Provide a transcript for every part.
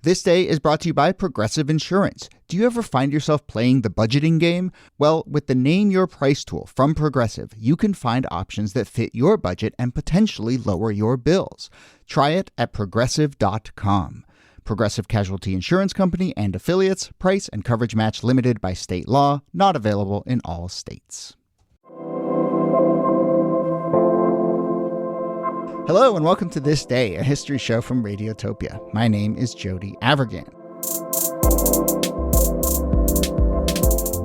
This day is brought to you by Progressive Insurance. Do you ever find yourself playing the budgeting game? Well, with the Name Your Price tool from Progressive, you can find options that fit your budget and potentially lower your bills. Try it at Progressive.com. Progressive Casualty Insurance Company and affiliates. Price and coverage match limited by state law. Not available in all states. Hello and welcome to This Day, a history show from Radiotopia. My name is Jody Avergan.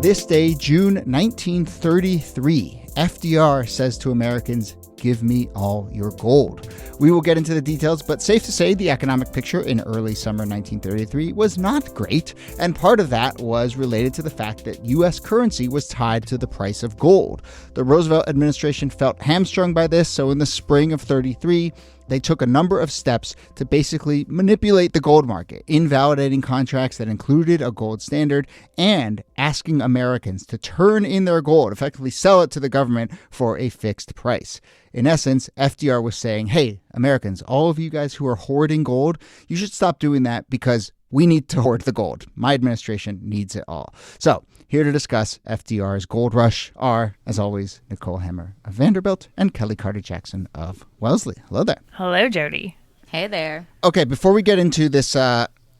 This day, June 1933, FDR says to Americans, "Give me all your gold." We will get into the details, but safe to say the economic picture in early summer 1933 was not great, and part of that was related to the fact that U.S. currency was tied to the price of gold. The Roosevelt administration felt hamstrung by this, so in the spring of 33, they took a number of steps to basically manipulate the gold market, invalidating contracts that included a gold standard and asking Americans to turn in their gold, effectively sell it to the government for a fixed price. In essence, FDR was saying, hey, Americans, all of you guys who are hoarding gold, you should stop doing that because we need to hoard the gold. My administration needs it all. So here to discuss FDR's gold rush are, as always, Nicole Hammer of Vanderbilt and Kellie Carter-Jackson of Wellesley. Hello there. Hello, Jody. Hey there. Okay, before we get into this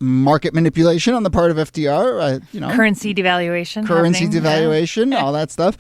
market manipulation on the part of FDR, currency devaluation, all that stuff.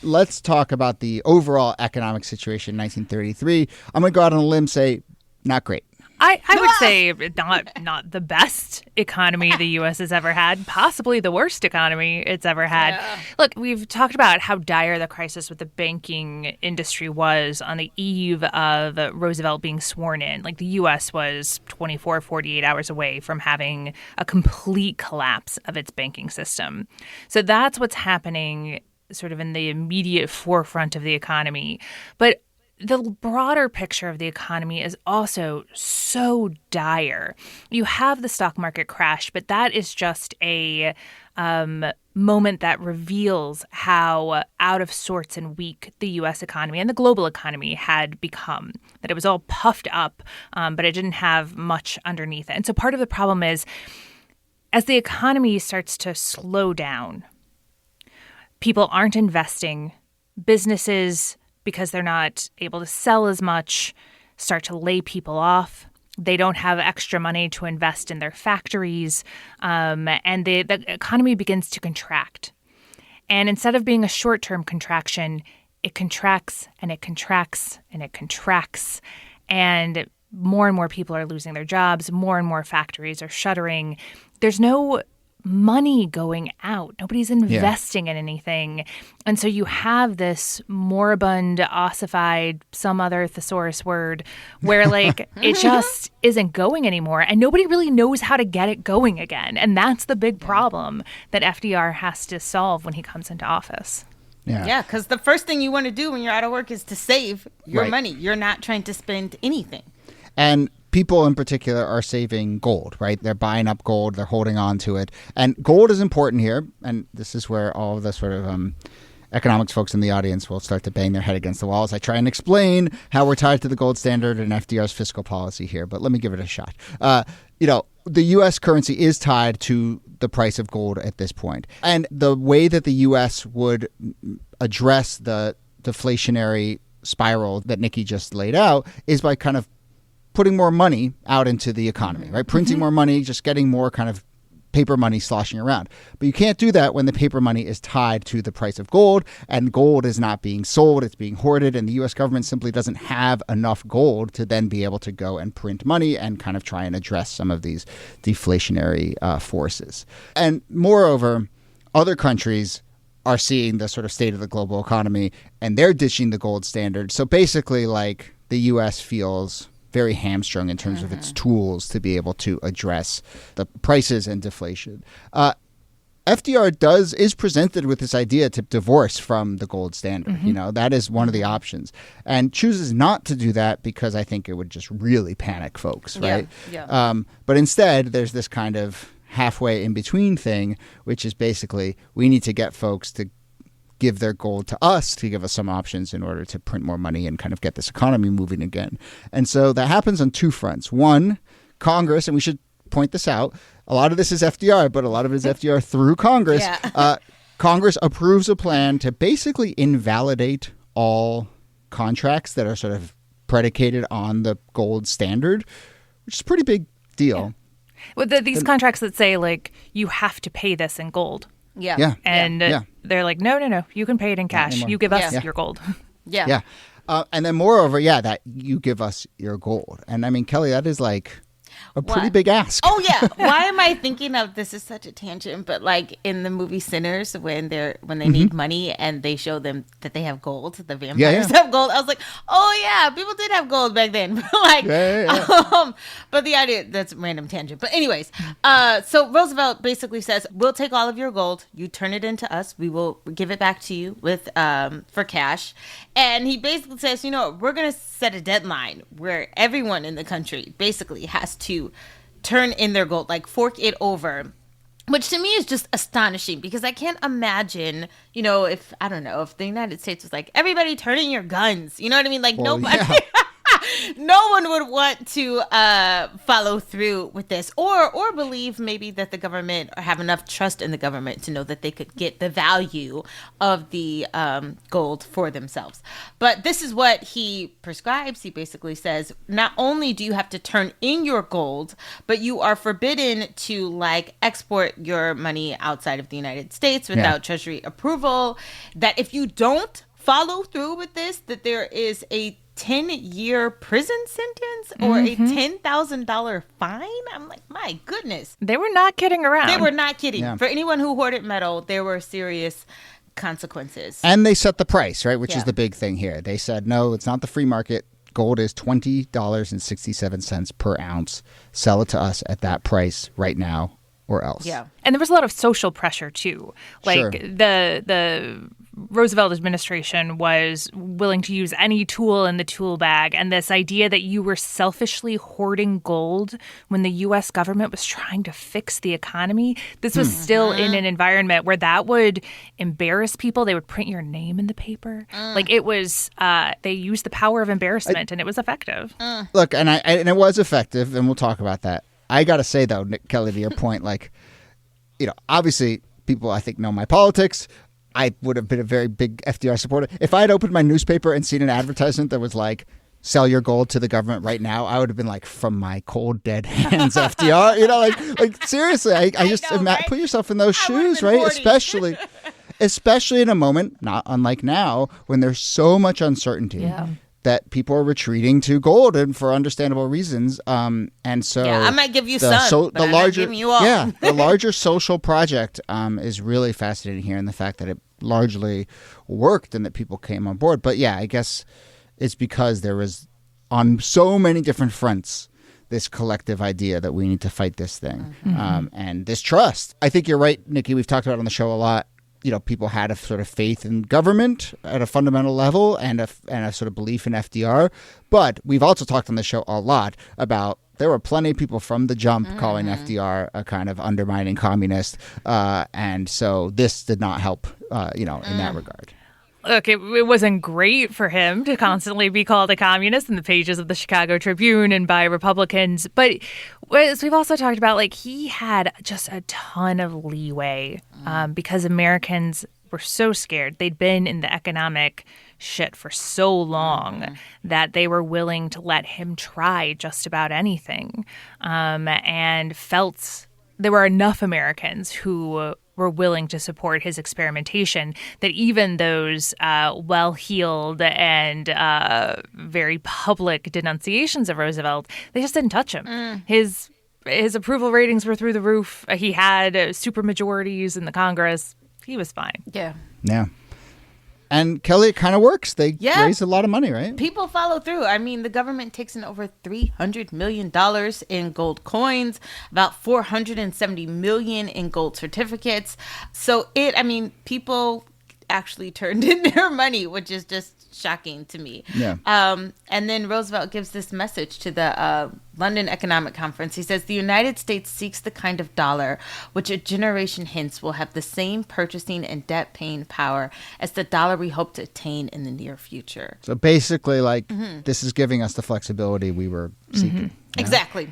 Let's talk about the overall economic situation in 1933. I'm going to go out on a limb and say, not great. I would say not the best economy the U.S. has ever had, possibly the worst economy it's ever had. Yeah. Look, we've talked about how dire the crisis with the banking industry was on the eve of Roosevelt being sworn in. Like, the U.S. was 24, 48 hours away from having a complete collapse of its banking system. So that's what's happening sort of in the immediate forefront of the economy. But the broader picture of the economy is also so dire. You have the stock market crash, but that is just a moment that reveals how out of sorts and weak the U.S. economy and the global economy had become, that it was all puffed up, but it didn't have much underneath it. And so part of the problem is, as the economy starts to slow down, people aren't investing, businesses, because they're not able to sell as much, start to lay people off. They don't have extra money to invest in their factories, and the economy begins to contract. And instead of being a short-term contraction, it contracts and it contracts and it contracts. And more and more people are losing their jobs. More and more factories are shuttering. There's no money going out. Nobody's investing in anything. And so you have this moribund, ossified, some other thesaurus word where it just isn't going anymore. And nobody really knows how to get it going again. And that's the big problem that FDR has to solve when he comes into office. Yeah, because the first thing you want to do when you're out of work is to save your money. You're not trying to spend anything. And people in particular are saving gold, right? They're buying up gold. They're holding on to it. And gold is important here. And this is where all of the sort of economics folks in the audience will start to bang their head against the wall as I try and explain how we're tied to the gold standard and FDR's fiscal policy here. But let me give it a shot. The U.S. currency is tied to the price of gold at this point. And the way that the U.S. would address the deflationary spiral that Niki just laid out is by kind of putting more money out into the economy, right? Printing more money, just getting more kind of paper money sloshing around. But you can't do that when the paper money is tied to the price of gold, and gold is not being sold, it's being hoarded, and the U.S. government simply doesn't have enough gold to then be able to go and print money and kind of try and address some of these deflationary forces. And moreover, other countries are seeing the sort of state of the global economy, and they're ditching the gold standard. So basically, the U.S. feels very hamstrung in terms of its tools to be able to address the prices and deflation. FDR is presented with this idea to divorce from the gold standard. That is one of the options, and chooses not to do that because I think it would just really panic folks, right? Yeah. But instead, there's this kind of halfway in between thing, which is basically we need to get folks to give their gold to us to give us some options in order to print more money and kind of get this economy moving again. And so that happens on two fronts. One, Congress, and we should point this out. A lot of this is FDR, but a lot of it is FDR through Congress. Yeah. Congress approves a plan to basically invalidate all contracts that are sort of predicated on the gold standard, which is a pretty big deal. Well, these contracts that say, like, you have to pay this in gold. Yeah. And they're like, no, you can pay it in cash. You give us your gold. Yeah. And then moreover, that you give us your gold. And I mean, Kellie, that is like a pretty big ask. Oh, yeah. Why am I thinking of this is such a tangent, but like in the movie Sinners, when they need money and they show them that they have gold, the vampires have gold. I was like, oh yeah, people did have gold back then. But the idea, that's a random tangent. But anyways, so Roosevelt basically says, we'll take all of your gold, you turn it into us, we will give it back to you with for cash. And he basically says, we're going to set a deadline where everyone in the country basically has to turn in their gold, like fork it over, which to me is just astonishing because I can't imagine, if the United States was like, everybody turn in your guns, you know what I mean? Like nobody... Yeah. No one would want to follow through with this or believe maybe that the government or have enough trust in the government to know that they could get the value of the gold for themselves. But this is what he prescribes. He basically says, not only do you have to turn in your gold, but you are forbidden to export your money outside of the United States without Treasury approval. That if you don't follow through with this, that there is a 10-year prison sentence or a $10,000 fine. I'm like, my goodness. They were not kidding around. They were not kidding. Yeah. For anyone who hoarded metal, there were serious consequences. And they set the price, right? Which is the big thing here. They said, no, it's not the free market. Gold is $20.67 per ounce. Sell it to us at that price right now or else. Yeah. And there was a lot of social pressure too. The Roosevelt administration was willing to use any tool in the tool bag. And this idea that you were selfishly hoarding gold when the U.S. government was trying to fix the economy, this was still in an environment where that would embarrass people. They would print your name in the paper. It was, they used the power of embarrassment and it was effective. Look, and it was effective, and we'll talk about that. I got to say, though, Kellie, to your point, obviously people I think know my politics. I would have been a very big FDR supporter. If I had opened my newspaper and seen an advertisement that was like, sell your gold to the government right now, I would have been like, from my cold, dead hands, FDR. Seriously, I just put yourself in those shoes, right? Especially in a moment, not unlike now, when there's so much uncertainty. Yeah. That people are retreating to gold, and for understandable reasons. And so, I might give you some, but I'm not giving you all. Yeah, the larger social project is really fascinating here, and the fact that it largely worked and that people came on board. But yeah, I guess it's because there was on so many different fronts this collective idea that we need to fight this thing, and this trust. I think you're right, Niki. We've talked about it on the show a lot. People had a sort of faith in government at a fundamental level and a sort of belief in FDR. But we've also talked on the show a lot about there were plenty of people from the jump calling FDR a kind of undermining communist. And so this did not help, in that regard. Look, it wasn't great for him to constantly be called a communist in the pages of the Chicago Tribune and by Republicans. But as we've also talked about, he had just a ton of leeway because Americans were so scared. They'd been in the economic shit for so long that they were willing to let him try just about anything and felt there were enough Americans who were willing to support his experimentation that even those well-heeled and very public denunciations of Roosevelt, they just didn't touch him. His approval ratings were through the roof. He had supermajorities in the Congress. He was fine. Yeah. And Kellie, it kind of works. They raise a lot of money, right? People follow through. I mean, the government takes in over $300 million in gold coins, about $470 million in gold certificates. So people actually turned in their money, which is just shocking to me. Yeah. And then Roosevelt gives this message to the London Economic Conference. He says, the United States seeks the kind of dollar which a generation hence will have the same purchasing and debt-paying power as the dollar we hope to attain in the near future. So basically, this is giving us the flexibility we were seeking. Exactly.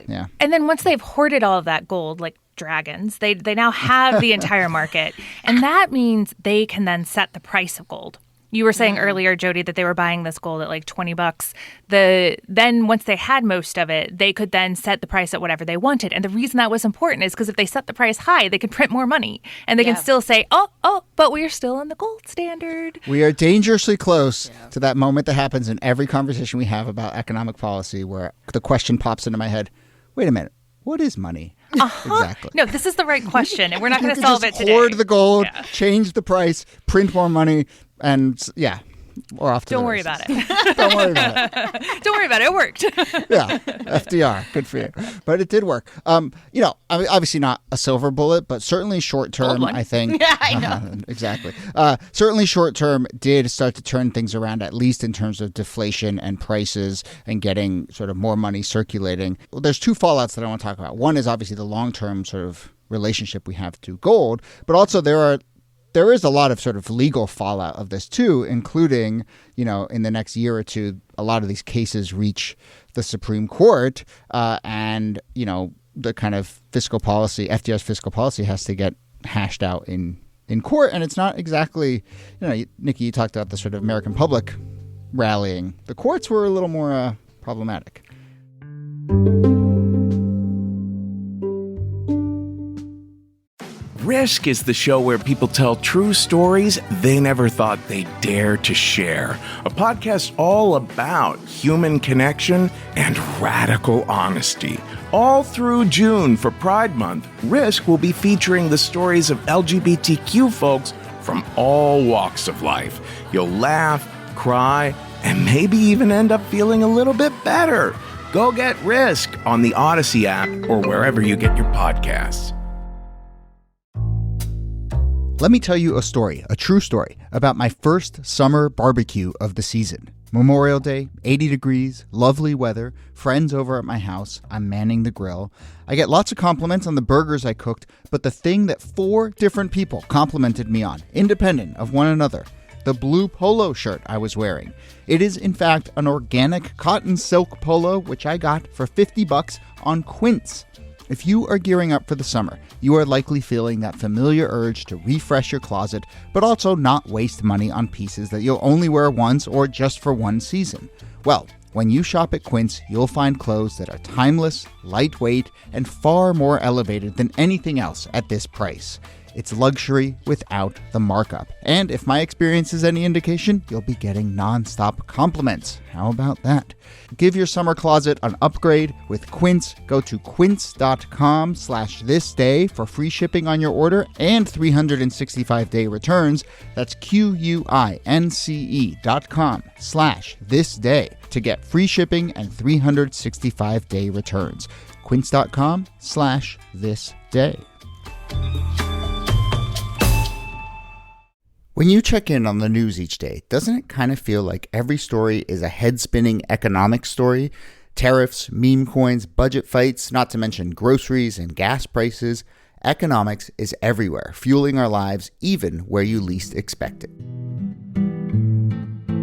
Yeah. And then once they've hoarded all of that gold, like dragons, they now have the entire market. And that means they can then set the price of gold. You were saying earlier, Jody, that they were buying this gold at like $20. Then once they had most of it, they could then set the price at whatever they wanted. And the reason that was important is because if they set the price high, they could print more money. And they can still say, but we are still on the gold standard. We are dangerously close to that moment that happens in every conversation we have about economic policy where the question pops into my head, wait a minute, what is money? Exactly. No, this is the right question, and we're not going to solve it today. Hoard the gold, change the price, print more money, and we're off to Don't the worry races. about it. Don't worry about it. Don't worry about it. It worked. Yeah, FDR, good for you. But it did work. Obviously not a silver bullet, but certainly short term, I think. Yeah, I know. Exactly. Certainly short term did start to turn things around, at least in terms of deflation and prices and getting sort of more money circulating. Well, there's two fallouts that I want to talk about. One is obviously the long term sort of relationship we have to gold, but also there is a lot of sort of legal fallout of this too, including, in the next year or two, a lot of these cases reach the Supreme Court and, the kind of fiscal policy, FDR's fiscal policy has to get hashed out in court. And it's not exactly, Niki, you talked about the sort of American public rallying. The courts were a little more problematic. Risk is the show where people tell true stories they never thought they'd dare to share. A podcast all about human connection and radical honesty. All through June for Pride Month, Risk will be featuring the stories of LGBTQ folks from all walks of life. You'll laugh, cry, and maybe even end up feeling a little bit better. Go get Risk on the Odyssey app or wherever you get your podcasts. Let me tell you a story, a true story, about my first summer barbecue of the season. Memorial Day, 80 degrees, lovely weather, friends over at my house, I'm manning the grill. I get lots of compliments on the burgers I cooked, but the thing that 4 different people complimented me on, independent of one another, the blue polo shirt I was wearing. It is, in fact, an organic cotton silk polo, which I got for $50 on Quince. If you are gearing up for the summer, you are likely feeling that familiar urge to refresh your closet, but also not waste money on pieces that you'll only wear once or just for one season. Well, when you shop at Quince, you'll find clothes that are timeless, lightweight, and far more elevated than anything else at this price. It's luxury without the markup. And if my experience is any indication, you'll be getting non-stop compliments. How about that? Give your summer closet an upgrade with Quince. Go to quince.com/thisday for free shipping on your order and 365-day returns. That's QUINCE.com/thisday to get free shipping and 365-day returns. Quince.com/thisday. When you check in on the news each day, doesn't it kind of feel like every story is a head-spinning economic story? Tariffs, meme coins, budget fights, not to mention groceries and gas prices. Economics is everywhere, fueling our lives even where you least expect it.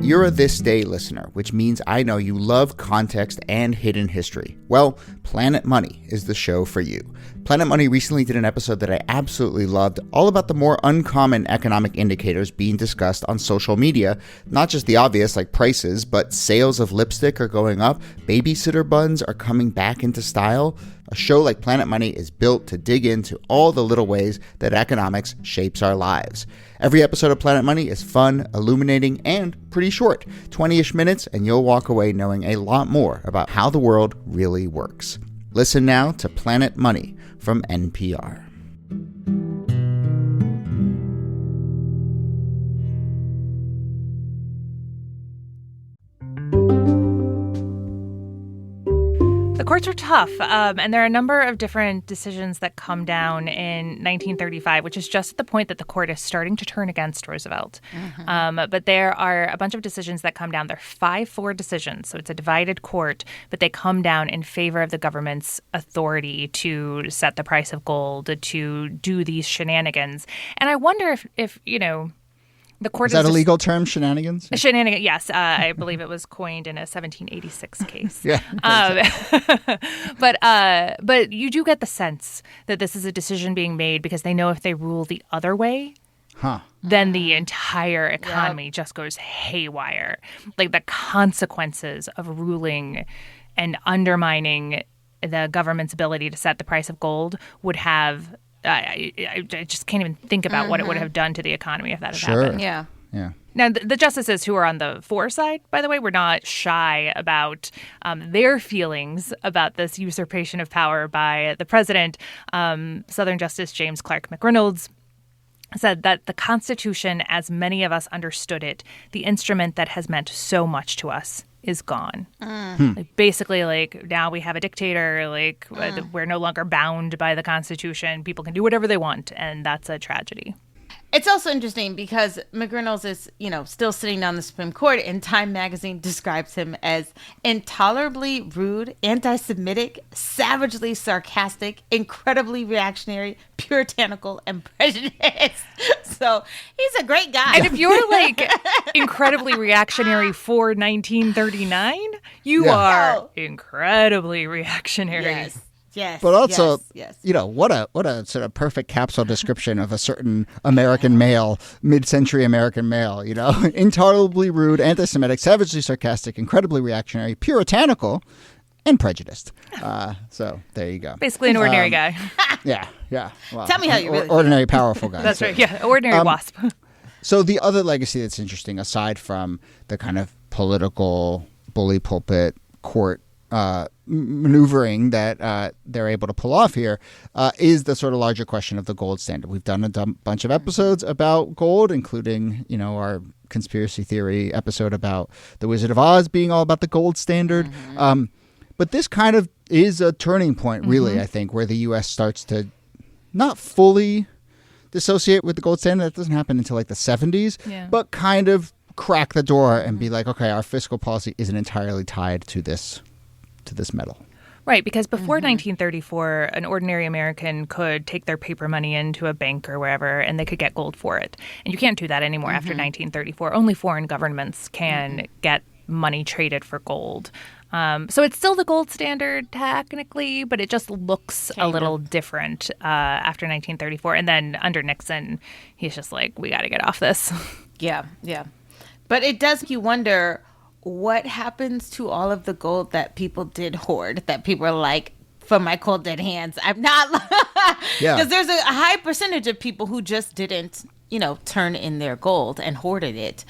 You're a This Day listener, which means I know you love context and hidden history. Well, Planet Money is the show for you. Planet Money recently did an episode that I absolutely loved, all about the more uncommon economic indicators being discussed on social media. Not just the obvious like prices, but sales of lipstick are going up, babysitter buns are coming back into style. A show like Planet Money is built to dig into all the little ways that economics shapes our lives. Every episode of Planet Money is fun, illuminating, and pretty short. 20-ish minutes, and you'll walk away knowing a lot more about how the world really works. Listen now to Planet Money from NPR. The courts are tough, and there are a number of different decisions that come down in 1935, which is just at the point that the court is starting to turn against Roosevelt. But there are a bunch of decisions that come down. They're 5-4 decisions, so it's a divided court, but they come down in favor of the government's authority to set the price of gold, to do these shenanigans. And I wonder if The court Is that a legal term, shenanigans? Shenanigans, yes. I believe it was coined in a 1786 case. Yeah. But you do get the sense that this is a decision being made because they know if they rule the other way, then the entire economy just goes haywire. Like the consequences of ruling and undermining the government's ability to set the price of gold would have... I just can't even think about what it would have done to the economy if that had happened. Yeah. Now, the justices who are on the for side, by the way, were not shy about their feelings about this usurpation of power by the president. Southern Justice James Clark McReynolds said that the Constitution, as many of us understood it, the instrument that has meant so much to us, is gone. Like, basically, like, now we have a dictator, like, we're no longer bound by the Constitution. People can do whatever they want, and that's a tragedy. It's also interesting because McReynolds is, still sitting on the Supreme Court, and Time magazine describes him as intolerably rude, anti-Semitic, savagely sarcastic, incredibly reactionary, puritanical, and prejudiced. So he's a great guy. And if you're like incredibly reactionary for 1939, you are incredibly reactionary. Yes, but also, yes. What a sort of perfect capsule description of a certain American male, mid-century American male, intolerably rude, anti-Semitic, savagely sarcastic, incredibly reactionary, puritanical, and prejudiced. So there you go. Basically an ordinary guy. Yeah. Well, Tell me how you really ordinary, powerful guy. That's right. Yeah, ordinary wasp. So the other legacy that's interesting, aside from the kind of political bully pulpit court maneuvering that they're able to pull off here, is the sort of larger question of the gold standard. We've done a bunch of episodes about gold, including, our conspiracy theory episode about the Wizard of Oz being all about the gold standard. But this kind of is a turning point, really, I think, where the U.S. starts to not fully dissociate with the gold standard. That doesn't happen until like the 70s, but kind of crack the door and be like, okay, our fiscal policy isn't entirely tied to this metal. Right, because before 1934, an ordinary American could take their paper money into a bank or wherever, and they could get gold for it. And you can't do that anymore after 1934. Only foreign governments can get money traded for gold. So it's still the gold standard technically, but it just looks a little different after 1934. And then under Nixon, he's just like, we got to get off this. Yeah. But it does make you wonder what happens to all of the gold that people did hoard, that people are like, from my cold dead hands, I'm not. Because there's a high percentage of people who just didn't, turn in their gold and hoarded it.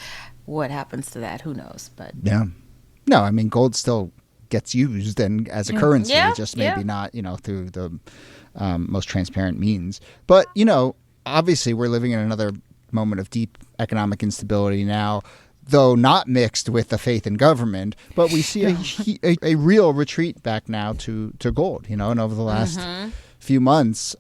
What happens to that? Who knows? But no, I mean, gold still gets used and as a currency, just maybe not, through the most transparent means. But, obviously we're living in another moment of deep economic instability now, though not mixed with the faith in government. But we see a real retreat back now to gold, and over the last few months,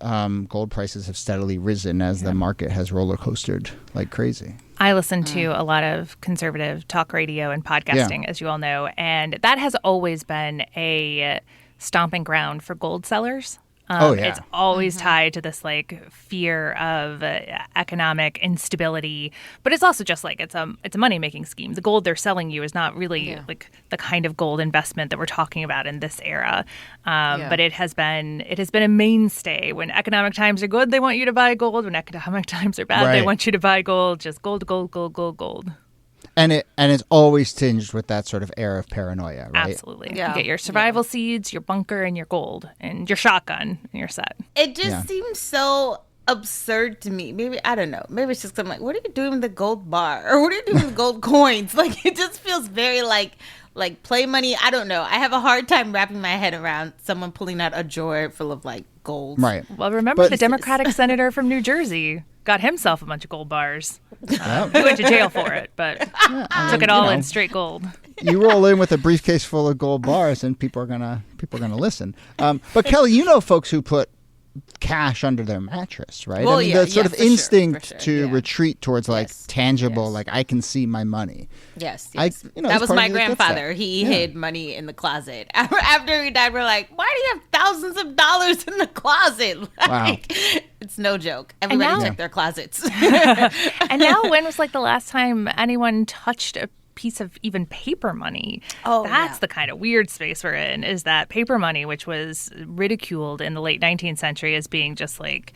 gold prices have steadily risen as the market has roller coastered like crazy. I listen to a lot of conservative talk radio and podcasting, as you all know, and that has always been a stomping ground for gold sellers. It's always tied to this like fear of economic instability, but it's also just like it's a money making scheme. The gold they're selling you is not really like the kind of gold investment that we're talking about in this era. But it has been a mainstay. When economic times are good, they want you to buy gold. When economic times are bad, they want you to buy gold. Just gold. And it's always tinged with that sort of air of paranoia, right? Absolutely. You get your survival seeds, your bunker, and your gold, and your shotgun, and you're set. It just seems so absurd to me. Maybe, I don't know. Maybe it's just 'cause I'm like, what are you doing with the gold bar? Or what are you doing with gold coins? Like, it just feels very like play money. I don't know. I have a hard time wrapping my head around someone pulling out a drawer full of like gold. Right. Well, remember the Democratic senator from New Jersey got himself a bunch of gold bars. He went to jail for it, but took it all in straight gold. You roll in with a briefcase full of gold bars, and people are gonna listen. But Kellie, folks who put cash under their mattress, right? Well, the sort of instinct sure, to retreat towards like tangible, like I can see my money. Yes. That was my grandfather. He hid money in the closet. After he died, we're like, why do you have thousands of dollars in the closet? Like, it's closets. No joke. Everybody now- check their closets. And now, when was like the last time anyone touched a piece of even paper money? That's the kind of weird space we're in, is that paper money, which was ridiculed in the late 19th century as being just like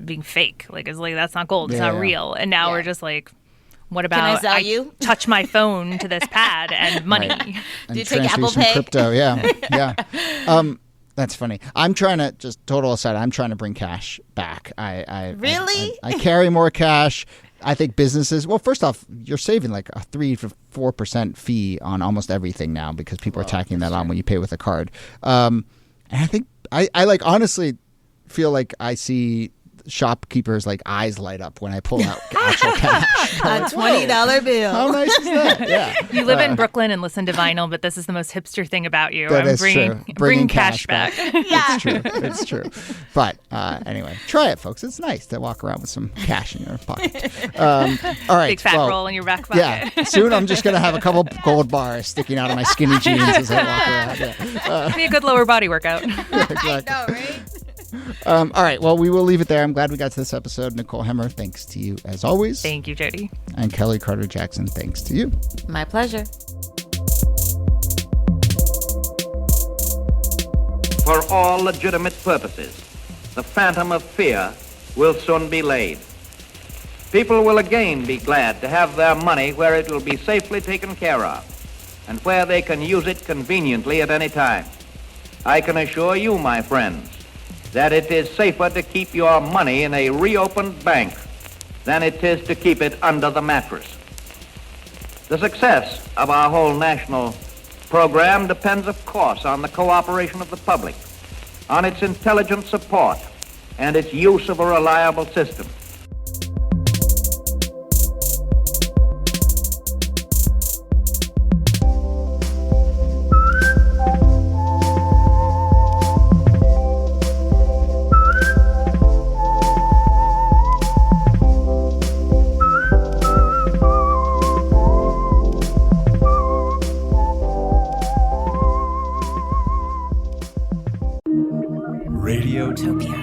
being fake. Like, it's like, that's not gold. It's not real. And now we're just like, what about I touch my phone to this pad and money? Right. Do you take Apple some Pay? Crypto, yeah. That's funny. I'm trying to, just total aside, I'm trying to bring cash back. Really? I carry more cash. I think businesses, well, first off, you're saving like a 3 to 4% fee on almost everything now because people are tacking that on when you pay with a card. And I think I like honestly feel like I see shopkeepers' like eyes light up when I pull out actual cash. A $20 bill. How nice is that? Yeah. You live in Brooklyn and listen to vinyl, but this is the most hipster thing about you. That I'm is bringing, true. bringing cash back. It's true. It's true. But anyway, try it, folks. It's nice to walk around with some cash in your pocket. All right. Big fat roll in your back pocket. Yeah. Soon I'm just going to have a couple gold bars sticking out of my skinny jeans as I walk around. Yeah. Be a good lower body workout. Yeah, exactly. I know, right? All right. Well, we will leave it there. I'm glad we got to this episode. Nicole Hemmer, thanks to you as always. Thank you, Jody. And Kellie Carter-Jackson, thanks to you. My pleasure. For all legitimate purposes, the phantom of fear will soon be laid. People will again be glad to have their money where it will be safely taken care of and where they can use it conveniently at any time. I can assure you, my friends, that it is safer to keep your money in a reopened bank than it is to keep it under the mattress. The success of our whole national program depends, of course, on the cooperation of the public, on its intelligent support, and its use of a reliable system. Radiotopia.